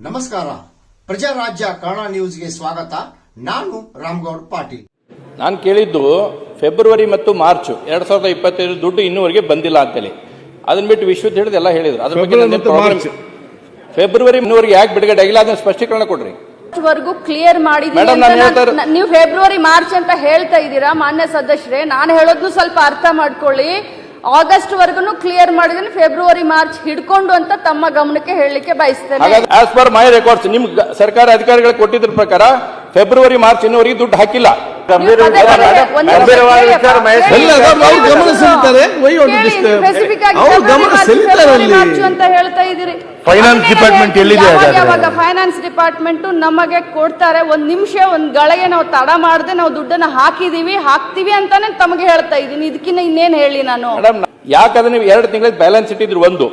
ನಮಸ್ಕಾರ, ಪ್ರಜಾರಾಜ್ಯ ಕನ್ನಡ ನ್ಯೂಸ್ಗೆ ಸ್ವಾಗತ. ನಾನು ರಾಮಗೌಡ ಪಾಟೀಲ್. ನಾನು ಕೇಳಿದ್ದು ಫೆಬ್ರವರಿ ಮತ್ತು ಮಾರ್ಚ್ 2025 ದುಡ್ಡು ಇನ್ನೂವರೆಗೆ ಬಂದಿಲ್ಲ ಅಂತೇಳಿ. ಅದನ್ನ ಬಿಟ್ಟು ವಿಶ್ವದ ಹಿಡಿದು ಎಲ್ಲ ಹೇಳಿದ್ರು. ಅದ್ರ ಬಗ್ಗೆ ಫೆಬ್ರವರಿ ಇನ್ನೂವರೆಗೆ ಯಾಕೆ ಬಿಡುಗಡೆ ಆಗಿಲ್ಲ ಅದನ್ನ ಸ್ಪಷ್ಟೀಕರಣ ಕೊಡ್ರಿ. ಕ್ಲಿಯರ್ ಮಾಡಿದೀನಿ. ನೀವು ಫೆಬ್ರವರಿ ಮಾರ್ಚ್ ಅಂತ ಹೇಳ್ತಾ ಇದ್ದೀರಾ ಮಾನ್ಯ ಸದಸ್ಯರೇ. ನಾನು ಹೇಳೋದ್ನು ಸ್ವಲ್ಪ ಅರ್ಥ ಮಾಡ್ಕೊಳ್ಳಿ. ಆಗಸ್ಟ್ ವರ್ಗು ಕ್ಲಿಯರ್ ಮಾಡಿದ್ರೆ ಫೆಬ್ರವರಿ ಮಾರ್ಚ್ ಹಿಡ್ಕೊಂಡು ಅಂತ ತಮ್ಮ ಗಮನಕ್ಕೆ ಹೇಳಲಿಕ್ಕೆ ಬಯಸ್ತೇನೆ. ಆಸ್ ಪರ್ ಮೈ ರೆಕಾರ್ಡ್ಸ್ ನಿಮ್ ಸರ್ಕಾರ ಅಧಿಕಾರಿಗಳು ಕೊಟ್ಟಿದ್ರ ಪ್ರಕಾರ ಫೆಬ್ರವರಿ ಮಾರ್ಚ್ ಇನ್ನೂವರೆಗೆ ದುಡ್ಡು ಹಾಕಿಲ್ಲ. ಅಂತ ಹೇಳ್ತಾ ಇದ್ದೀರಿ. ಫೈನಾನ್ಸ್ ಡಿಪಾರ್ಟ್ಮೆಂಟ್ ಎಲ್ಲಿದೆ? ಫೈನಾನ್ಸ್ ಡಿಪಾರ್ಟ್ಮೆಂಟ್ ನಮಗೆ ಕೊಡ್ತಾರೆ. ಒಂದ್ ನಿಮಿಷ ಒಂದ್ ಗಳಿಗೆ ನಾವು ತಡ ಮಾಡದೆ ನಾವು ದುಡ್ಡನ್ನ ಹಾಕ್ತಿವಿ ಅಂತಾನೆ ತಮಗೆ ಹೇಳ್ತಾ ಇದ್ದೀನಿ. ಇದಕ್ಕಿಂತ ಇನ್ನೇನ್ ಹೇಳಿ ನಾನು? ಯಾಕಂದ್ರೆ ನೀವು 2 ತಿಂಗಳ ಬ್ಯಾಲೆನ್ಸ್ ಇಟ್ಟಿದ್ರು. ಒಂದು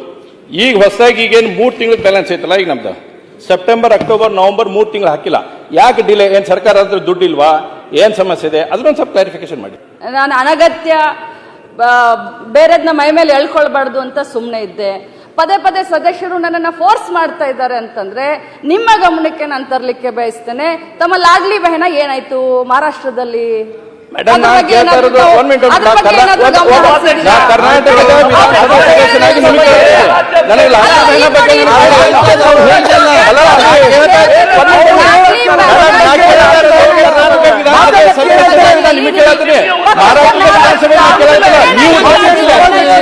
ಈಗ ಹೊಸದಾಗಿ ಈಗೇನು 3 ತಿಂಗಳ ಬ್ಯಾಲೆನ್ಸ್ ಐತಲ್ಲ, ಈಗ ನಮ್ದು ಸೆಪ್ಟೆಂಬರ್, ಅಕ್ಟೋಬರ್, ನವೆಂಬರ್ 3 ತಿಂಗಳು ಹಾಕಿಲ್ಲ. ಯಾಕೆ ಡಿಲೇ? ಏನ್ ಸರ್ಕಾರ ಹತ್ರ ದುಡ್ಡು ಇಲ್ವಾ? ಏನ್ ಸಮಸ್ಯೆ ಇದೆ? ಅದನ್ನೊಂದು ಸ್ವಲ್ಪ ಕ್ಲಾರಿಫಿಕೇಶನ್ ಮಾಡಿ. ನಾನು ಅನಗತ್ಯ ಬೇರೆದ್ನ ಮೈ ಮೇಲೆ ಎಳ್ಕೊಳ್ಬಾರ್ದು ಅಂತ ಸುಮ್ಮನೆ ಇದ್ದೆ. ಪದೇ ಪದೇ ಸದಸ್ಯರು ನನ್ನನ್ನ ಫೋರ್ಸ್ ಮಾಡ್ತಾ ಇದ್ದಾರೆ ಅಂತಂದ್ರೆ ನಿಮ್ಮ ಗಮನಕ್ಕೆ ನಾನು ತರಲಿಕ್ಕೆ ಬಯಸ್ತೇನೆ. ತಮ್ಮ ಲಾಡ್ಲಿ ಬಹನ ಏನಾಯ್ತು ಮಹಾರಾಷ್ಟ್ರದಲ್ಲಿ?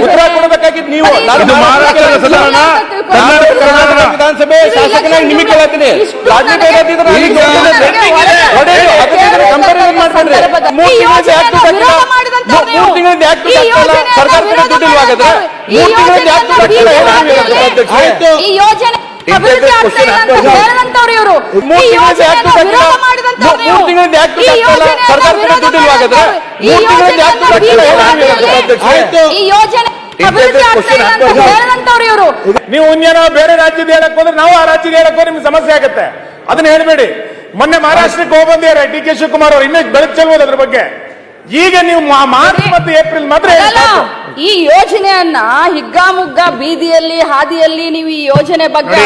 ಉತ್ತರ ಕೊಡಬೇಕಾಗಿದ್ದು ನೀವು. ವಿಧಾನಸಭೆ ಶಾಸಕನಾಗಿ ನಿಮಗೆ ಕೇಳತ್ತೀನಿ. ನೀವು ಇನ್ನೇನೋ ಬೇರೆ ರಾಜ್ಯದ ಹೇಳಕ್ ಹೋದ್ರೆ ನಾವು ಆ ರಾಜ್ಯದ ಹೇಳಕ್ ಹೋದ್ರೆ ನಿಮ್ಗೆ ಸಮಸ್ಯೆ ಆಗುತ್ತೆ. ಅದನ್ನ ಹೇಳ್ಬೇಡಿ. ಮೊನ್ನೆ ಮಹಾರಾಷ್ಟ್ರಕ್ಕೆ ಹೋಗ್ಬಂದಿದ್ದಾರೆ ಡಿ ಕೆ ಶಿವಕುಮಾರ್ ಅವರು. ಇನ್ನೂ ಬೆಳಕು ಚೆಲ್ಬೋದು ಅದ್ರ ಬಗ್ಗೆ. ಈಗ ನೀವು ಮಾರ್ಚ್ ಮತ್ತು ಏಪ್ರಿಲ್ ಮಾತ್ರ ಈ ಯೋಜನೆಯನ್ನ ಹಿಗ್ಗಾಮುಗ್ಗಾ ಬೀದಿಯಲ್ಲಿ ಹಾದಿಯಲ್ಲಿ ನೀವು ಈ ಯೋಜನೆ ಬಗ್ಗೆ